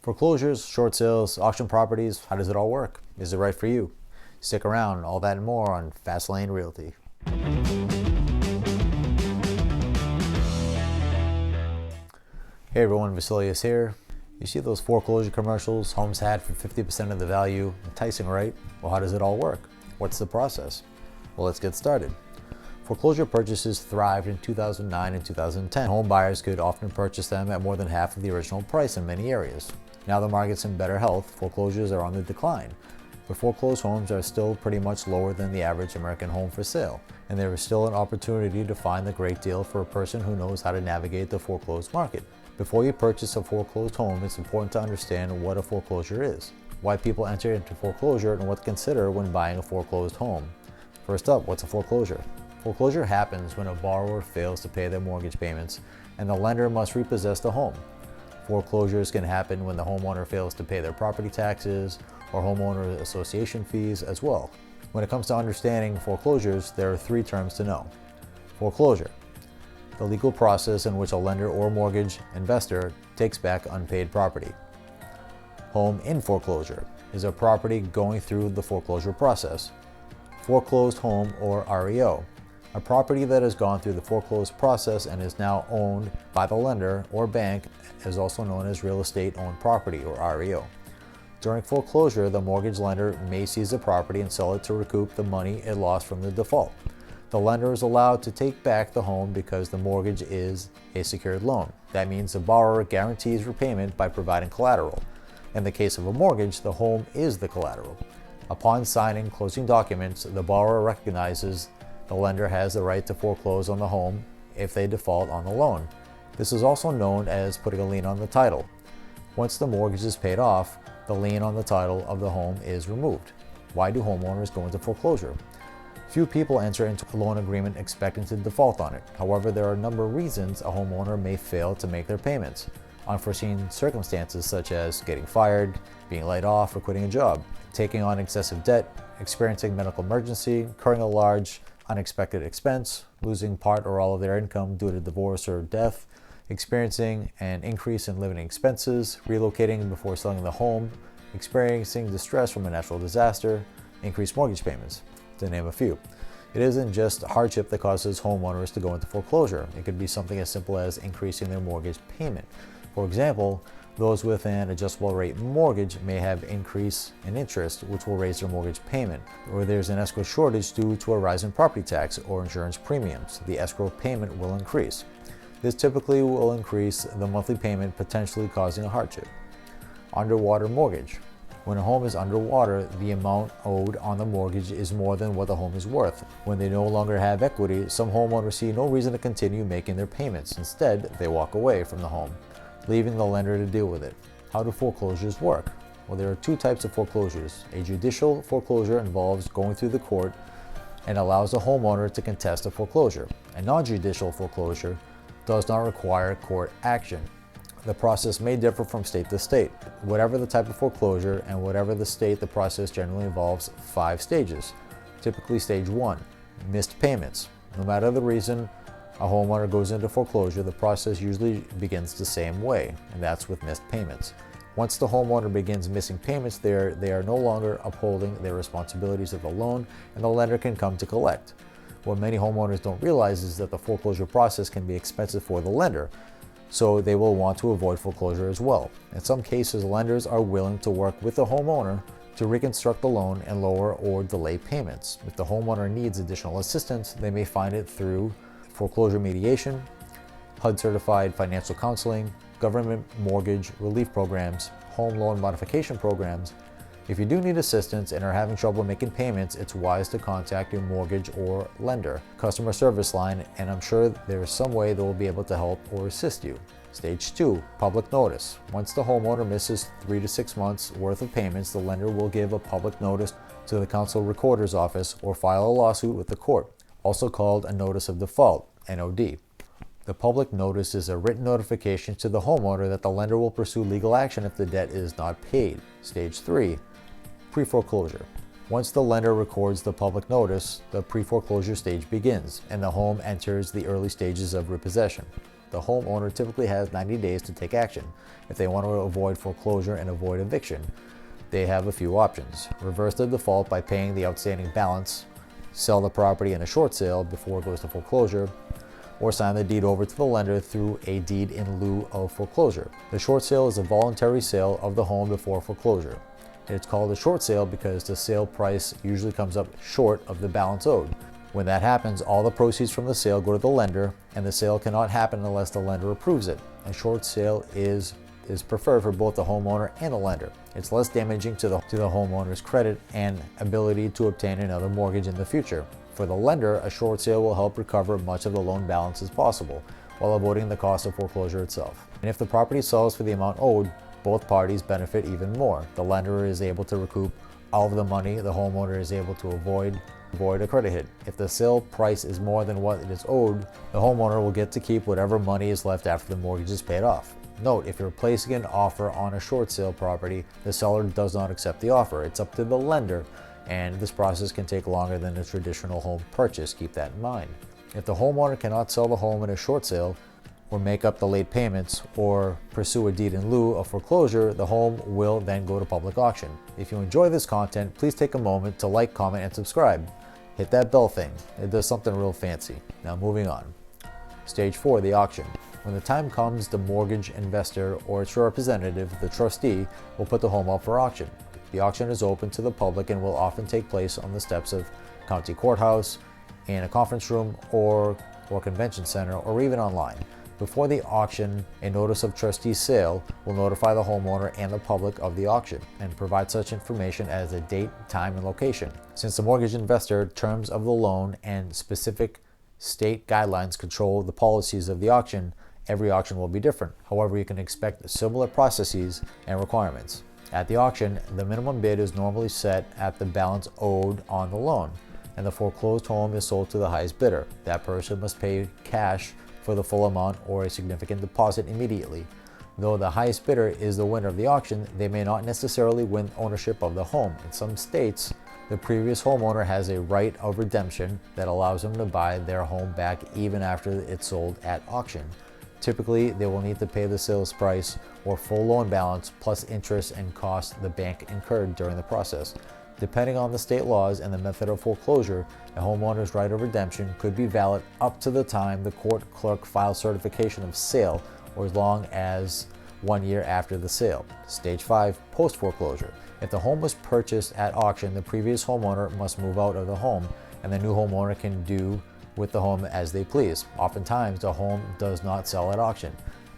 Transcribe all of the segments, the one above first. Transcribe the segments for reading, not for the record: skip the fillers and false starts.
Foreclosures, short sales, auction properties, how does it all work? Is it right for you? Stick around, all that and more on Fast Lane Realty. Hey everyone, Vasilios here. You see those foreclosure commercials, homes had for 50% of the value, enticing, right? Well, how does it all work? What's the process? Well, let's get started. Foreclosure purchases thrived in 2009 and 2010. Home buyers could often purchase them at more than half of the original price in many areas. Now the market's in better health, foreclosures are on the decline. But foreclosed homes are still pretty much lower than the average American home for sale, and there is still an opportunity to find the great deal for a person who knows how to navigate the foreclosed market. Before you purchase a foreclosed home, it's important to understand what a foreclosure is, why people enter into foreclosure, and what to consider when buying a foreclosed home. First up, what's a foreclosure? Foreclosure happens when a borrower fails to pay their mortgage payments and the lender must repossess the home. Foreclosures can happen when the homeowner fails to pay their property taxes or homeowner association fees as well. When it comes to understanding foreclosures, there are three terms to know. Foreclosure: the legal process in which a lender or mortgage investor takes back unpaid property. Home in foreclosure is a property going through the foreclosure process. Foreclosed home, or REO, a property that has gone through the foreclosed process and is now owned by the lender or bank, is also known as real estate owned property, or REO. During foreclosure, the mortgage lender may seize the property and sell it to recoup the money it lost from the default. The lender is allowed to take back the home because the mortgage is a secured loan. That means the borrower guarantees repayment by providing collateral. In the case of a mortgage, the home is the collateral. Upon signing closing documents, the borrower recognizes the lender has the right to foreclose on the home if they default on the loan. This is also known as putting a lien on the title. Once the mortgage is paid off, the lien on the title of the home is removed. Why do homeowners go into foreclosure? Few people enter into a loan agreement expecting to default on it. However, there are a number of reasons a homeowner may fail to make their payments. Unforeseen circumstances such as getting fired, being laid off, or quitting a job, taking on excessive debt, experiencing medical emergency, incurring a large unexpected expense, losing part or all of their income due to divorce or death, experiencing an increase in living expenses, relocating before selling the home, experiencing distress from a natural disaster, increased mortgage payments, to name a few. It isn't just hardship that causes homeowners to go into foreclosure. It could be something as simple as increasing their mortgage payment. For example, those with an adjustable rate mortgage may have increase in interest, which will raise their mortgage payment. Or there's an escrow shortage due to a rise in property tax or insurance premiums. The escrow payment will increase. This typically will increase the monthly payment, potentially causing a hardship. Underwater mortgage. When a home is underwater, the amount owed on the mortgage is more than what the home is worth. When they no longer have equity, some homeowners see no reason to continue making their payments. Instead, they walk away from the home, leaving the lender to deal with it. How do foreclosures work? Well, there are two types of foreclosures. A judicial foreclosure involves going through the court and allows a homeowner to contest a foreclosure. A non-judicial foreclosure does not require court action. The process may differ from state to state. Whatever the type of foreclosure and whatever the state, the process generally involves 5 stages. Typically stage 1, missed payments. No matter the reason a homeowner goes into foreclosure, the process usually begins the same way, and that's with missed payments. Once the homeowner begins missing payments, they are no longer upholding their responsibilities of the loan, and the lender can come to collect. What many homeowners don't realize is that the foreclosure process can be expensive for the lender, so they will want to avoid foreclosure as well. In some cases, lenders are willing to work with the homeowner to reconstruct the loan and lower or delay payments. If the homeowner needs additional assistance, they may find it through foreclosure mediation, HUD-certified financial counseling, government mortgage relief programs, home loan modification programs. If you do need assistance and are having trouble making payments, it's wise to contact your mortgage or lender customer service line, and I'm sure there is some way they will be able to help or assist you. Stage 2, public notice. Once the homeowner misses 3 to 6 months worth of payments, the lender will give a public notice to the council recorder's office or file a lawsuit with the court, also called a notice of default, NOD. The public notice is a written notification to the homeowner that the lender will pursue legal action if the debt is not paid. Stage 3, pre-foreclosure. Once the lender records the public notice, the pre-foreclosure stage begins, and the home enters the early stages of repossession. the homeowner typically has 90 days to take action. If they want to avoid foreclosure and avoid eviction, they have a few options. Reverse the default by paying the outstanding balance, sell the property in a short sale before it goes to foreclosure, or sign the deed over to the lender through a deed in lieu of foreclosure. The short sale is a voluntary sale of the home before foreclosure. It's called a short sale because the sale price usually comes up short of the balance owed. When that happens, all the proceeds from the sale go to the lender, and the sale cannot happen unless the lender approves it. A short sale is preferred for both the homeowner and the lender. It's less damaging to the homeowner's credit and ability to obtain another mortgage in the future. For the lender, a short sale will help recover much of the loan balance as possible, while avoiding the cost of foreclosure itself. And if the property sells for the amount owed, both parties benefit even more. The lender is able to recoup all of the money, the homeowner is able to avoid a credit hit. If the sale price is more than what it is owed, the homeowner will get to keep whatever money is left after the mortgage is paid off. Note, if you're placing an offer on a short sale property, the seller does not accept the offer. It's up to the lender, and this process can take longer than a traditional home purchase. Keep that in mind. If the homeowner cannot sell the home in a short sale, or make up the late payments, or pursue a deed in lieu of foreclosure, the home will then go to public auction. If you enjoy this content, please take a moment to like, comment, and subscribe. Hit that bell thing. It does something real fancy. Now moving on. Stage 4, the auction. When the time comes, the mortgage investor or its representative, the trustee, will put the home up for auction. The auction is open to the public and will often take place on the steps of county courthouse, in a conference room, or convention center, or even online. Before the auction, a notice of trustee sale will notify the homeowner and the public of the auction and provide such information as a date, time, and location. Since the mortgage investor, terms of the loan, and specific state guidelines control the policies of the auction, every auction will be different. However, you can expect similar processes and requirements. At the auction, the minimum bid is normally set at the balance owed on the loan, and the foreclosed home is sold to the highest bidder. That person must pay cash for the full amount or a significant deposit immediately. Though the highest bidder is the winner of the auction, they may not necessarily win ownership of the home. In some states, the previous homeowner has a right of redemption that allows them to buy their home back even after it's sold at auction. Typically, they will need to pay the sales price or full loan balance plus interest and costs the bank incurred during the process. Depending on the state laws and the method of foreclosure, a homeowner's right of redemption could be valid up to the time the court clerk files certification of sale, or as long as 1 year after the sale. Stage 5, post-foreclosure. If the home was purchased at auction, the previous homeowner must move out of the home, and the new homeowner can do with the home as they please. Oftentimes, the home does not sell at auction,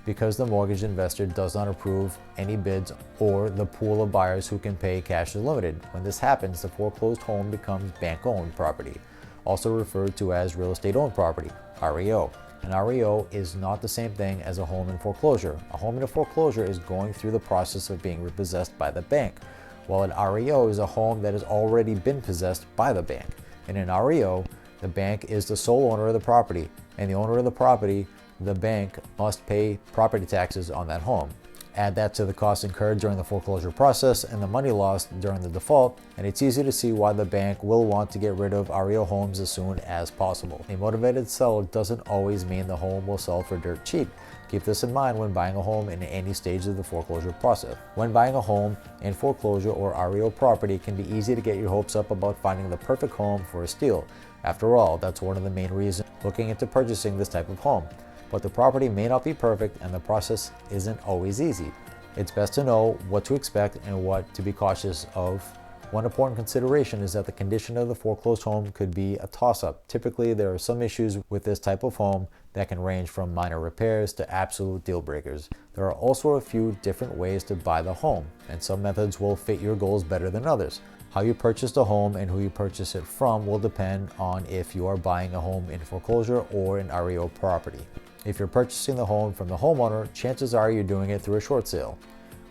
because the mortgage investor does not approve any bids or the pool of buyers who can pay cash is limited. When this happens, the foreclosed home becomes bank-owned property, also referred to as real estate-owned property, REO. An REO is not the same thing as a home in foreclosure. A home in a foreclosure is going through the process of being repossessed by the bank, while an REO is a home that has already been possessed by the bank. In an REO, the bank is the sole owner of the property, and the owner of the property, the bank, must pay property taxes on that home. Add that to the costs incurred during the foreclosure process and the money lost during the default, and it's easy to see why the bank will want to get rid of REO homes as soon as possible. A motivated seller doesn't always mean the home will sell for dirt cheap. Keep this in mind when buying a home in any stage of the foreclosure process. When buying a home in foreclosure or REO property, it can be easy to get your hopes up about finding the perfect home for a steal. After all, that's one of the main reasons looking into purchasing this type of home. But the property may not be perfect and the process isn't always easy. It's best to know what to expect and what to be cautious of. One important consideration is that the condition of the foreclosed home could be a toss-up. Typically, there are some issues with this type of home that can range from minor repairs to absolute deal breakers. There are also a few different ways to buy the home, and some methods will fit your goals better than others. How you purchase the home and who you purchase it from will depend on if you are buying a home in foreclosure or an REO property. If you're purchasing the home from the homeowner, chances are you're doing it through a short sale.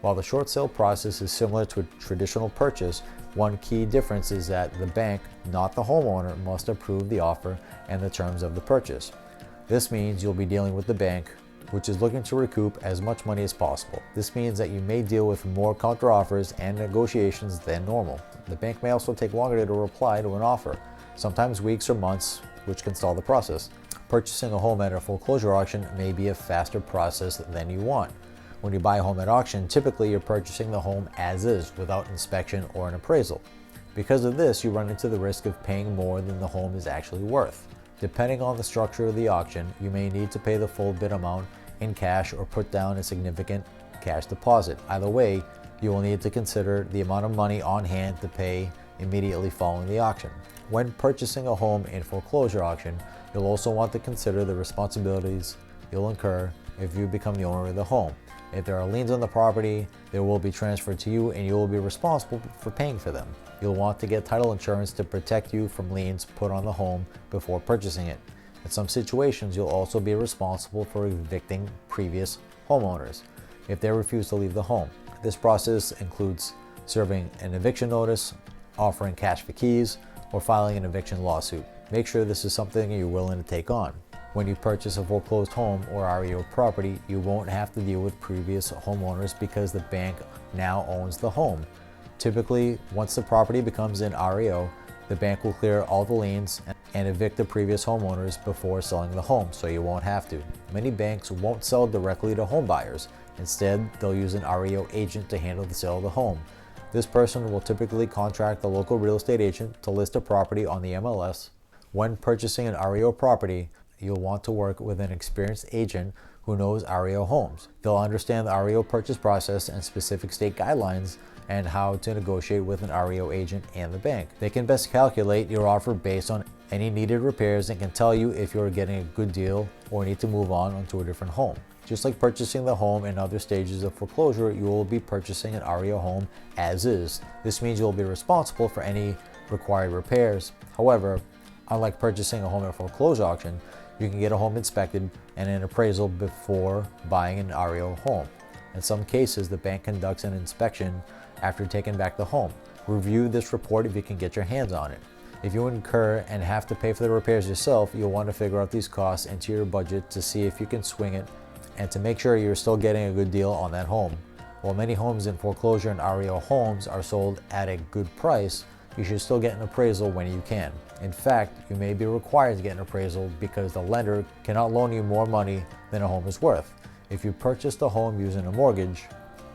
While the short sale process is similar to a traditional purchase, one key difference is that the bank, not the homeowner, must approve the offer and the terms of the purchase. This means you'll be dealing with the bank, which is looking to recoup as much money as possible. This means that you may deal with more counteroffers and negotiations than normal. The bank may also take longer to reply to an offer, sometimes weeks or months, which can stall the process. Purchasing a home at a foreclosure auction may be a faster process than you want. When you buy a home at auction, typically you're purchasing the home as is, without inspection or an appraisal. Because of this, you run into the risk of paying more than the home is actually worth. Depending on the structure of the auction, you may need to pay the full bid amount in cash or put down a significant cash deposit. Either way, you will need to consider the amount of money on hand to pay immediately following the auction. When purchasing a home in foreclosure auction, you'll also want to consider the responsibilities you'll incur if you become the owner of the home. If there are liens on the property, they will be transferred to you and you will be responsible for paying for them. You'll want to get title insurance to protect you from liens put on the home before purchasing it. In some situations, you'll also be responsible for evicting previous homeowners if they refuse to leave the home. This process includes serving an eviction notice, offering cash for keys, or filing an eviction lawsuit. Make sure this is something you're willing to take on. When you purchase a foreclosed home or REO property, you won't have to deal with previous homeowners because the bank now owns the home. Typically, once the property becomes an REO, the bank will clear all the liens and evict the previous homeowners before selling the home, so you won't have to. Many banks won't sell directly to home buyers. Instead, they'll use an REO agent to handle the sale of the home. This person will typically contract the local real estate agent to list a property on the MLS. When purchasing an REO property, you'll want to work with an experienced agent who knows REO homes. They'll understand the REO purchase process and specific state guidelines and how to negotiate with an REO agent and the bank. They can best calculate your offer based on any needed repairs and can tell you if you're getting a good deal or need to move on to a different home. Just like purchasing the home in other stages of foreclosure, you will be purchasing an REO home as is. This means you'll be responsible for any required repairs. However, unlike purchasing a home at a foreclosure auction, you can get a home inspected and an appraisal before buying an REO home. In some cases, the bank conducts an inspection after taking back the home. Review this report if you can get your hands on it. If you incur and have to pay for the repairs yourself, you'll want to figure out these costs into your budget to see if you can swing it and to make sure you're still getting a good deal on that home. While many homes in foreclosure and REO homes are sold at a good price, you should still get an appraisal when you can. In fact, you may be required to get an appraisal because the lender cannot loan you more money than a home is worth. If you purchased a home using a mortgage,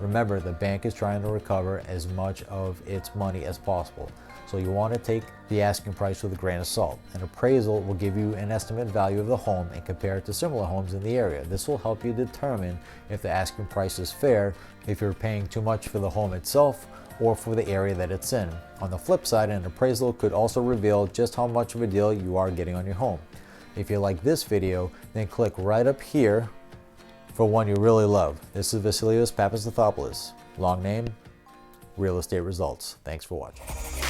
remember the bank is trying to recover as much of its money as possible. So you want to take the asking price with a grain of salt. An appraisal will give you an estimate value of the home and compare it to similar homes in the area. This will help you determine if the asking price is fair, if you're paying too much for the home itself, or for the area that it's in. On the flip side, an appraisal could also reveal just how much of a deal you are getting on your home. If you like this video, then click right up here for one you really love. This is Vasilios Papas, long name, Real Estate Results. Thanks for watching.